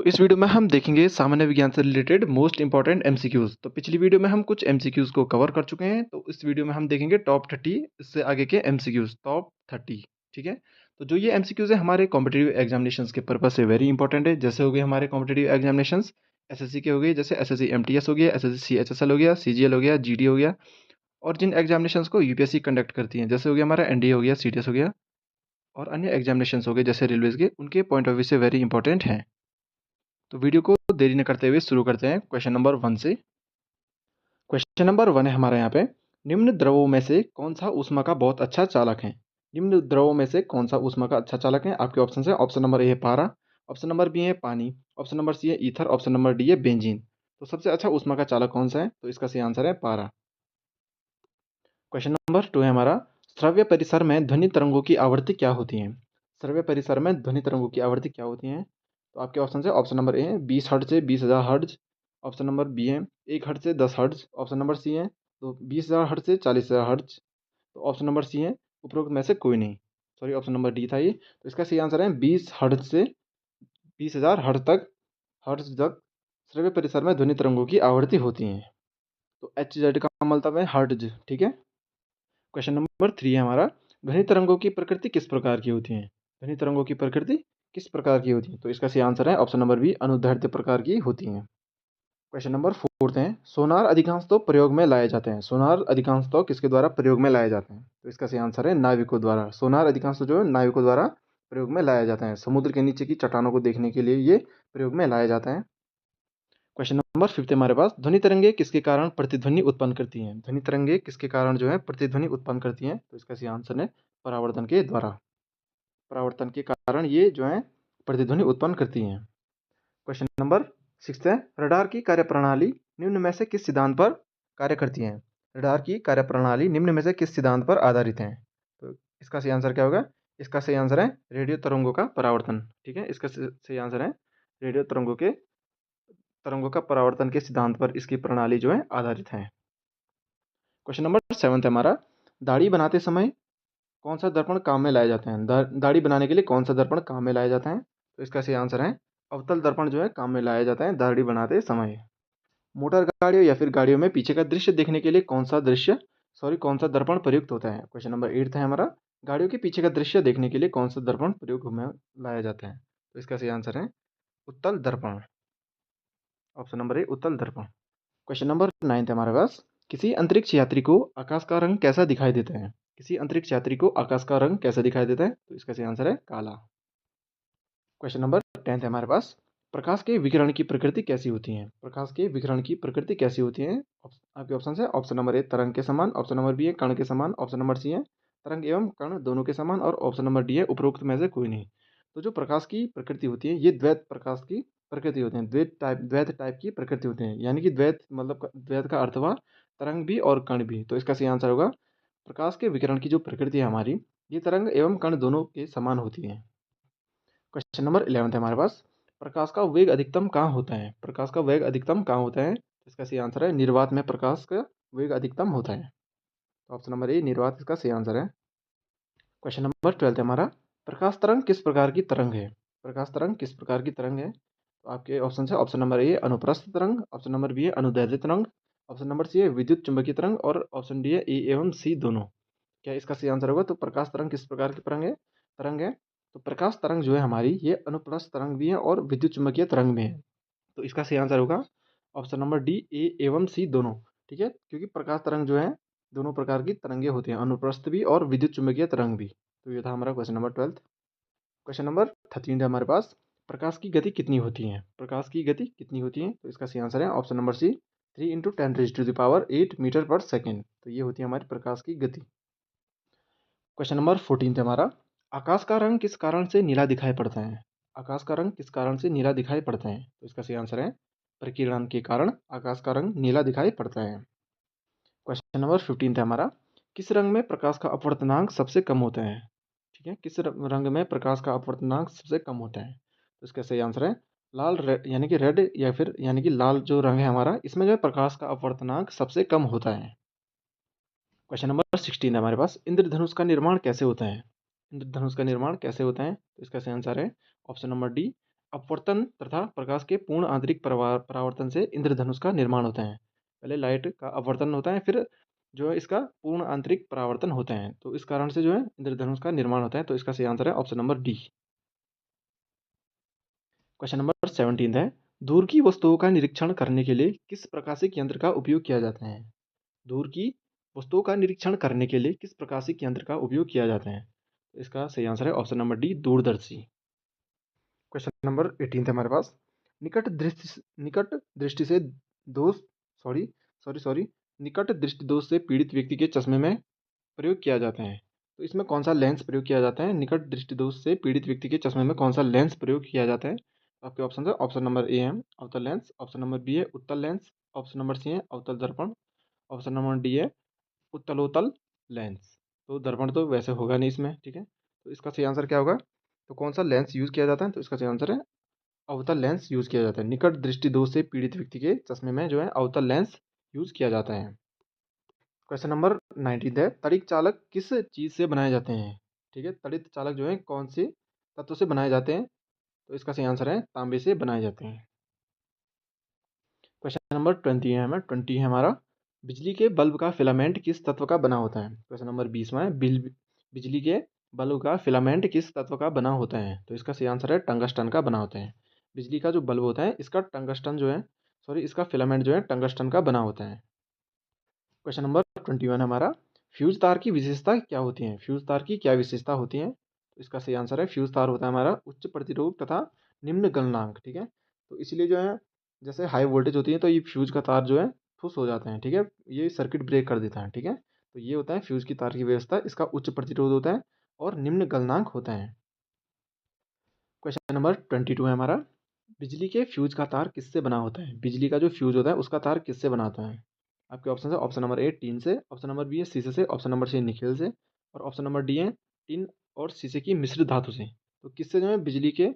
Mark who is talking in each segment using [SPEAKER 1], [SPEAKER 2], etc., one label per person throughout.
[SPEAKER 1] इस वीडियो में हम देखेंगे सामान्य विज्ञान से रिलेटेड मोस्ट इंपॉर्टेंट एमसीक्यूज। तो पिछली वीडियो में हम कुछ एमसीक्यूज को कवर कर चुके हैं, तो इस वीडियो में हम देखेंगे टॉप 30 इससे आगे के एमसीक्यूज, टॉप 30। ठीक है, तो जो ये एमसीक्यूज है हमारे कॉम्पिटिटिव एग्जामिनेशंस के पर्पज से वेरी इंपॉर्टेंट है। जैसे हो गए हमारे कॉम्पिटिटिव एग्जामिनेशंस एसएससी के हो गए, जैसे एसएससी एमटीएस हो गया, एसएससी सीएचएसएल हो गया, सीजीएल हो गया, जीडी हो गया, और जिन एग्जामिनेशंस को यूपीएससी कंडक्ट करती है, जैसे हो गया हमारा एनडीए हो गया, सीटीएस हो गया, और अन्य एग्जामिनेशंस हो गए जैसे रेलवेज के, उनके पॉइंट ऑफ व्यू से वेरी इंपॉर्टेंट हैं। तो वीडियो को देरी न करते हुए शुरू करते हैं क्वेश्चन नंबर 1 से। क्वेश्चन नंबर 1 है हमारा यहाँ पे, निम्न द्रवों में से कौन सा ऊष्मा का बहुत अच्छा चालक है? निम्न द्रवों में से कौन सा ऊष्मा का अच्छा चालक है? आपके ऑप्शन है, ऑप्शन नंबर ए है पारा, ऑप्शन नंबर बी है पानी, ऑप्शन नंबर सी है ईथर, ऑप्शन नंबर डी है बेंजीन। तो सबसे अच्छा ऊष्मा का चालक कौन सा है? तो इसका सही आंसर है पारा। क्वेश्चन नंबर 2 है हमारा, श्रव्य परिसर में ध्वनि तरंगों की आवृत्ति क्या होती है? श्रव्य परिसर में ध्वनि तरंगों की आवृत्ति क्या होती है? तो आपके ऑप्शन है, ऑप्शन नंबर ए है 20 हर्ट्ज से 20,000 हर्ट्ज, ऑप्शन नंबर बी है 1 हर्ट्ज से 10 हर्ट्ज, ऑप्शन नंबर सी है तो 20,000 हर्ट्ज से 40,000 हर्ट्ज, तो ऑप्शन नंबर सी है उपरोक्त में से कोई नहीं। सॉरी, ऑप्शन नंबर डी था ये। तो इसका सही आंसर है 20 हर्ट्ज से 20,000 हर्ट्ज तक श्रव्य परिसर में ध्वनि तरंगों की आवृत्ति होती है। तो एच जेड का मतलब है हर्ट्ज। ठीक है। क्वेश्चन नंबर 3 है हमारा, ध्वनि तरंगों की प्रकृति किस प्रकार की होती है? ध्वनि तरंगों की प्रकृति किस प्रकार की होती है? तो इसका सही आंसर है ऑप्शन नंबर बी, अनुदैर्ध्य प्रकार की होती है। क्वेश्चन नंबर 4 है, सोनार अधिकांश तो प्रयोग में लाए जाते हैं। सोनार अधिकांश तो किसके द्वारा प्रयोग में लाए जाते हैं? तो इसका सही आंसर है नाविकों द्वारा। सोनार अधिकांश जो है नाविकों द्वारा प्रयोग में लाया जाता है। समुद्र के नीचे की चट्टानों को देखने के लिए ये प्रयोग में लाया जाता है। क्वेश्चन नंबर 5 हमारे पास, ध्वनि तरंगे किसके कारण प्रतिध्वनि उत्पन्न करती हैं? ध्वनि तरंगे किसके कारण जो है प्रतिध्वनि उत्पन्न करती हैं? तो इसका सही आंसर है परावर्तन के द्वारा। परावर्तन के कारण ये जो है प्रतिध्वनि उत्पन्न करती हैं। क्वेश्चन नंबर 6 है, रडार की कार्यप्रणाली निम्न में से किस सिद्धांत पर कार्य करती है? रडार की कार्यप्रणाली निम्न में से किस सिद्धांत पर आधारित है? तो इसका सही आंसर क्या होगा? इसका सही आंसर है रेडियो तरंगों का परावर्तन। ठीक है, इसका सही आंसर है रेडियो तरंगों का परावर्तन के सिद्धांत पर इसकी प्रणाली जो है आधारित है। क्वेश्चन नंबर 7 है हमारा, दाढ़ी बनाते समय कौन सा दर्पण काम में लाया जाता है? दाढ़ी बनाने के लिए कौन सा दर्पण काम में लाया जाता है? तो इसका सही आंसर है अवतल दर्पण जो है काम में लाया जाता है दाढ़ी बनाते समय। मोटर गाड़ियों या फिर गाड़ियों में पीछे का दृश्य देखने के लिए कौन सा दर्पण प्रयुक्त होता है? क्वेश्चन नंबर 8 है हमारा, गाड़ियों के पीछे का दृश्य देखने के लिए कौन सा दर्पण प्रयोग में लाया जाता है? तो इसका सही आंसर है उत्तल दर्पण। ऑप्शन नंबर ए, उत्तल दर्पण। क्वेश्चन नंबर 9 है हमारे पास, किसी अंतरिक्ष यात्री को आकाश का रंग कैसा दिखाई देता है? किसी अंतरिक्ष यात्री को आकाश का रंग कैसा दिखाई देता है? तो इसका सही आंसर है काला। क्वेश्चन नंबर 10 है हमारे पास, प्रकाश के विकिरण की प्रकृति कैसी होती है? प्रकाश के विकिरण की प्रकृति कैसी होती है? आपके ऑप्शन है, ऑप्शन नंबर ए तरंग के समान, ऑप्शन नंबर बी है कण के समान, ऑप्शन नंबर सी है तरंग एवं कण दोनों के समान, और ऑप्शन नंबर डी है उपरोक्त में से कोई नहीं। तो जो प्रकाश की प्रकृति होती है ये द्वैत प्रकाश की प्रकृति होती है। द्वैत टाइप की प्रकृति होती है, यानी कि द्वैत मतलब द्वैत का अर्थ हुआ तरंग भी और कण भी। तो इसका सही आंसर होगा प्रकाश के विकिरण की जो प्रकृति है हमारी, ये तरंग एवं कण दोनों के समान होती है। क्वेश्चन नंबर 11 है हमारे पास, प्रकाश का वेग अधिकतम कहाँ होता है? प्रकाश का वेग अधिकतम कहाँ होता है? इसका सही आंसर है निर्वात में प्रकाश का वेग अधिकतम होता है। तो ऑप्शन नंबर ए निर्वात इसका सही आंसर है। क्वेश्चन नंबर 12 है हमारा, प्रकाश तरंग किस प्रकार की तरंग है? प्रकाश तरंग किस प्रकार की तरंग है? तो आपके ऑप्शन है, ऑप्शन नंबर ए अनुप्रस्थ तरंग, ऑप्शन नंबर बी है अनुदैर्ध्य तरंग, ऑप्शन नंबर सी है विद्युत चुंबकीय तरंग, और ऑप्शन डी है ए एवं सी दोनों। क्या इसका सही आंसर होगा? तो प्रकाश तरंग किस प्रकार की तरंग है? तो प्रकाश तरंग जो है हमारी ये अनुप्रस्थ तरंग भी है और विद्युत चुम्बकीय तरंग भी है। तो इसका सही आंसर होगा ऑप्शन नंबर डी, ए एवं सी दोनों। ठीक है, क्योंकि प्रकाश तरंग जो है दोनों प्रकार की तरंगे होती हैं, अनुप्रस्थ भी और विद्युत चुम्बकीय तरंग भी। तो ये था हमारा क्वेश्चन नंबर 12। क्वेश्चन नंबर 13 है हमारे पास, प्रकाश की गति कितनी होती है? प्रकाश की गति कितनी होती है? तो इसका सही आंसर है ऑप्शन नंबर सी, 3 × 10⁻⁸ मीटर/सेकेंड। तो ये होती है हमारी प्रकाश की गति। क्वेश्चन नंबर 14 है हमारा, आकाश का रंग किस कारण से नीला दिखाई पड़ता है? आकाश का रंग किस कारण से नीला दिखाई पड़ता है? तो इसका सही आंसर है प्रकीर्णन के कारण आकाश का रंग नीला दिखाई पड़ता है। क्वेश्चन नंबर 15 है हमारा, किस रंग में प्रकाश का अपवर्तनांक सबसे कम होता है? ठीक है, किस रंग में प्रकाश का अपवर्तनांक सबसे कम होता है? तो इसका सही आंसर है लाल, यानी कि रेड, या फिर यानी कि लाल जो रंग है हमारा, इसमें जो है प्रकाश का अपवर्तनांक सबसे कम होता है। क्वेश्चन नंबर 16 है हमारे पास, इंद्रधनुष का निर्माण कैसे होता है? इंद्रधनुष का निर्माण कैसे होता है? तो इसका सही आंसर है ऑप्शन नंबर डी, अपवर्तन तथा प्रकाश के पूर्ण आंतरिक परावर्तन से इंद्रधनुष का निर्माण होता है। पहले लाइट का अपवर्तन होता है, फिर जो है इसका पूर्ण आंतरिक परावर्तन होते हैं, तो इस कारण से जो है इंद्रधनुष का निर्माण होता है। तो इसका सही आंसर है option number D. Question number 17 है, दूर की वस्तुओं का निरीक्षण करने के लिए किस प्रकाशिक यंत्र का उपयोग किया जाता है? दूर की वस्तुओं का निरीक्षण करने के लिए किस प्रकाशिक यंत्र का उपयोग किया जाता है? तो इसका सही आंसर है ऑप्शन नंबर डी, दूरदर्शी। क्वेश्चन नंबर 18 है हमारे पास, निकट दृष्टि से दोष सॉरी सॉरी सॉरी निकट दृष्टि दोष से पीड़ित व्यक्ति के चश्मे में प्रयोग किया जाता है। तो इसमें कौन सा लेंस प्रयोग किया जाता है? निकट दृष्टि दोष से पीड़ित व्यक्ति के चश्मे में कौन सा लेंस प्रयोग किया जाता है? तो आपके ऑप्शन है, ऑप्शन नंबर ए है अवतल लेंस, ऑप्शन नंबर बी है उत्तल लेंस, ऑप्शन नंबर सी है अवतल दर्पण, ऑप्शन नंबर डी है उत्तलोत्तल लेंस। तो दर्पण तो वैसे होगा नहीं इसमें, ठीक है, तो इसका सही आंसर क्या होगा? तो कौन सा लेंस यूज किया जाता है? तो इसका सही आंसर है अवतल लेंस यूज किया जाता है। निकट दृष्टि दोष से पीड़ित व्यक्ति के चश्मे में जो है अवतल लेंस यूज किया जाता है। क्वेश्चन नंबर 19 है, तड़ित चालक किस चीज से बनाए जाते हैं? ठीक है, तड़ित चालक जो है कौन से तत्व से बनाए जाते हैं? तो इसका सही आंसर है तांबे से बनाए जाते हैं। क्वेश्चन नंबर 20 है, हमें 20 है हमारा, बिजली के बल्ब का फिलामेंट किस तत्व का बना होता है? क्वेश्चन नंबर 20 में है, बिजली के बल्ब का फिलामेंट किस तत्व का बना होता है? तो इसका सही आंसर है टंगस्टन का बना होता है। बिजली का जो बल्ब होता है इसका टंगस्टन जो है इसका फिलामेंट जो है टंगस्टन का बना होता है। क्वेश्चन नंबर 21 हमारा, फ्यूज तार की विशेषता क्या होती है? फ्यूज तार की क्या विशेषता होती है? तो इसका सही आंसर है फ्यूज तार होता है हमारा उच्च प्रतिरोध तथा निम्न गलनांक, ठीक है, तो इसलिए जो है जैसे हाई वोल्टेज होती है तो ये फ्यूज का तार जो है फुस हो जाते हैं, ठीक है, ये सर्किट ब्रेक कर देता है, ठीक है, तो ये होता है फ्यूज की तार की व्यवस्था, इसका उच्च प्रतिरोध होता है और निम्न गलनांक होता है। क्वेश्चन नंबर 22 है हमारा, बिजली के फ्यूज का तार किससे बना होता है? बिजली का जो फ्यूज होता है उसका तार किससे बना होता है? आपके ऑप्शन है, ऑप्शन नंबर ए टीन से, ऑप्शन नंबर बी है शीशे से, ऑप्शन नंबर सी निकेल से, और ऑप्शन नंबर डी है टीन और शीशे की मिश्रित धातु से। तो किससे जो है बिजली के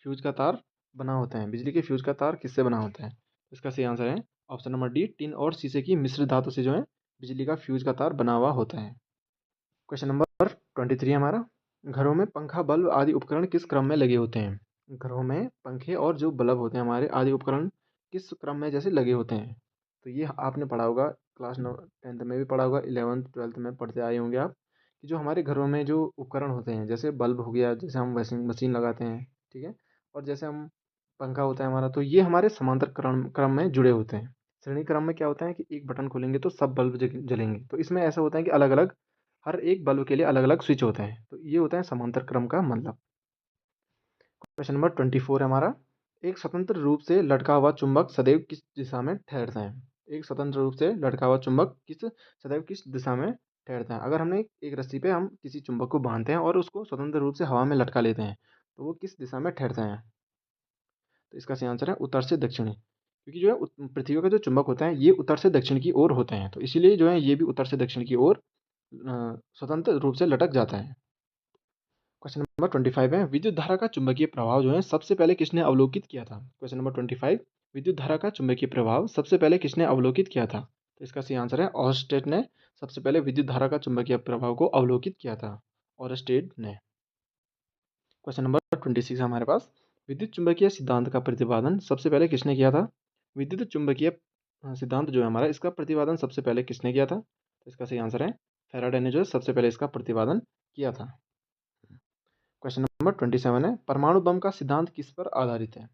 [SPEAKER 1] फ्यूज का तार बना होता है? बिजली के फ्यूज का तार किससे बना होता है? इसका सही आंसर है ऑप्शन नंबर डी, टीन और शीशे की मिश्रित धातु से जो है बिजली का फ्यूज का तार बना हुआ होता है। क्वेश्चन नंबर 23 हमारा, घरों में पंखा बल्ब आदि उपकरण किस क्रम में लगे होते हैं? घरों में पंखे और जो बल्ब होते हैं हमारे आदि उपकरण किस क्रम में जैसे लगे होते हैं? तो ये आपने पढ़ा होगा, क्लास 10th में भी पढ़ा होगा, 11th 12th में पढ़ते आए होंगे आप, कि जो हमारे घरों में जो उपकरण होते हैं जैसे बल्ब हो गया, जैसे हम वॉशिंग मशीन लगाते हैं, ठीक है, और जैसे हम पंखा होता है हमारा, तो ये हमारे समांतर क्रम क्रम में जुड़े होते हैं। श्रेणी क्रम में क्या होता है कि एक बटन खोलेंगे तो सब बल्ब जलेंगे, तो इसमें ऐसा होता है कि अलग अलग हर एक बल्ब के लिए अलग अलग स्विच होते हैं, तो ये होता है समांतर क्रम का मतलब। क्वेश्चन नंबर 24 है हमारा, एक स्वतंत्र रूप से लटका हुआ चुंबक सदैव किस दिशा में ठहरता है? एक स्वतंत्र रूप से लटका हुआ चुंबक सदैव किस दिशा में ठहरता है? अगर हमने एक रस्सी पे हम किसी चुंबक को बांधते हैं और उसको स्वतंत्र रूप से हवा में लटका लेते हैं, तो वो किस दिशा में ठहरता है? तो इसका सही आंसर है उत्तर से दक्षिण, क्योंकि जो है पृथ्वी का जो चुंबक होता है ये उत्तर से दक्षिण की ओर होते हैं, तो इसीलिए जो है ये भी उत्तर से दक्षिण की ओर स्वतंत्र रूप से लटक जाता है। क्वेश्चन नंबर 25 है, विद्युत धारा का चुंबकीय प्रभाव जो है सबसे पहले किसने अवलोकित किया था? क्वेश्चन नंबर 25, विद्युत धारा का चुंबकीय प्रभाव सबसे पहले किसने अवलोकित किया था? तो इसका सही आंसर है ऑर्स्टेड ने सबसे पहले विद्युत धारा का चुंबकीय प्रभाव को अवलोकित किया था, ऑर्स्टेड ने। क्वेश्चन नंबर 26 है हमारे पास, विद्युत चुंबकीय सिद्धांत का प्रतिपादन सबसे पहले किसने किया था? विद्युत चुंबकीय सिद्धांत जो है हमारा इसका प्रतिपादन सबसे पहले किसने किया था? तो इसका सही आंसर है फैराडे ने जो है सबसे पहले इसका प्रतिपादन किया था। क्वेश्चन नंबर 27 है, परमाणु बम का सिद्धांत किस पर आधारित है?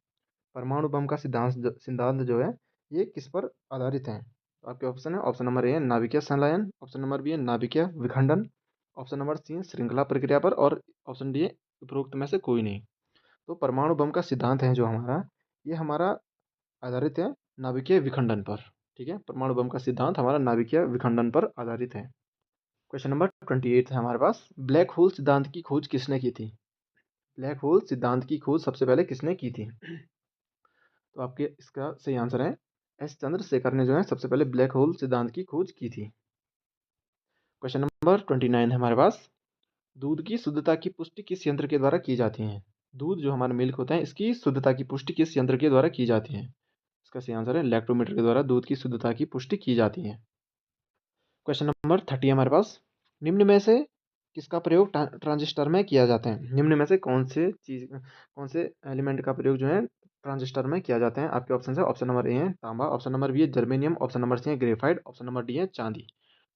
[SPEAKER 1] परमाणु बम का सिद्धांत जो है ये किस पर आधारित है? तो आपके ऑप्शन है, ऑप्शन नंबर ए है नाभिकीय संलयन, ऑप्शन नंबर बी है नाभिकीय विखंडन, ऑप्शन नंबर सी है श्रृंखला प्रक्रिया पर, और ऑप्शन डी है उपरोक्त में से कोई नहीं। तो परमाणु बम का सिद्धांत है जो हमारा ये हमारा आधारित है नाभिकीय विखंडन पर, ठीक है, परमाणु बम का सिद्धांत हमारा नाभिकीय विखंडन पर आधारित है। क्वेश्चन नंबर 28 है हमारे पास, ब्लैक होल सिद्धांत की खोज किसने की थी? ब्लैक होल सिद्धांत की खोज सबसे पहले किसने की थी? तो आपके इसका सही आंसर है एस चंद्रशेखर ने जो है सबसे पहले ब्लैक होल सिद्धांत की खोज की थी। क्वेश्चन नंबर 29 है हमारे पास, दूध की शुद्धता की पुष्टि किस यंत्र के द्वारा की जाती है? दूध जो हमारा मिल्क होता है इसकी शुद्धता की पुष्टि किस यंत्र के द्वारा की जाती है? इसका सही आंसर है लैक्टोमीटर के द्वारा दूध की शुद्धता की पुष्टि की जाती है। क्वेश्चन नंबर 30 है हमारे पास, निम्न में से किसका प्रयोग ट्रांजिस्टर में किया जाता है? निम्न में से कौन से एलिमेंट का प्रयोग जो है ट्रांजिस्टर में किया जाता है? आपके ऑप्शन है, ऑप्शन नंबर ए है तांबा, ऑप्शन नंबर बी है जर्मेनियम, ऑप्शन नंबर सी है ग्रेफाइट, ऑप्शन नंबर डी है चांदी।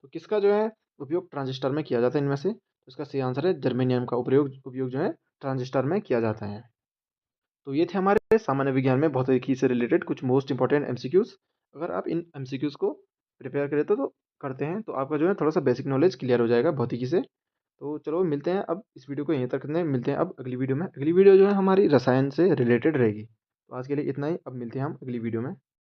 [SPEAKER 1] तो किसका जो है उपयोग ट्रांजिस्टर में किया जाता है इनमें से? तो इसका सही आंसर है जर्मेनियम का उपयोग उपयोग जो है ट्रांजिस्टर में किया जाता है। तो ये थे हमारे सामान्य विज्ञान में भौतिकी से रिलेटेड कुछ मोस्ट इंपॉर्टेंट एमसीक्यूज। अगर आप इन एमसीक्यूज को प्रिपेयर करें तो करते हैं तो आपका जो है थोड़ा सा बेसिक नॉलेज क्लियर हो जाएगा भौतिकी से। तो चलो मिलते हैं, अब इस वीडियो को यहीं तक करते हैं, मिलते हैं अब अगली वीडियो में। अगली वीडियो जो है हमारी रसायन से रिलेटेड रहेगी। तो आज के लिए इतना ही, अब मिलते हैं हम अगली वीडियो में।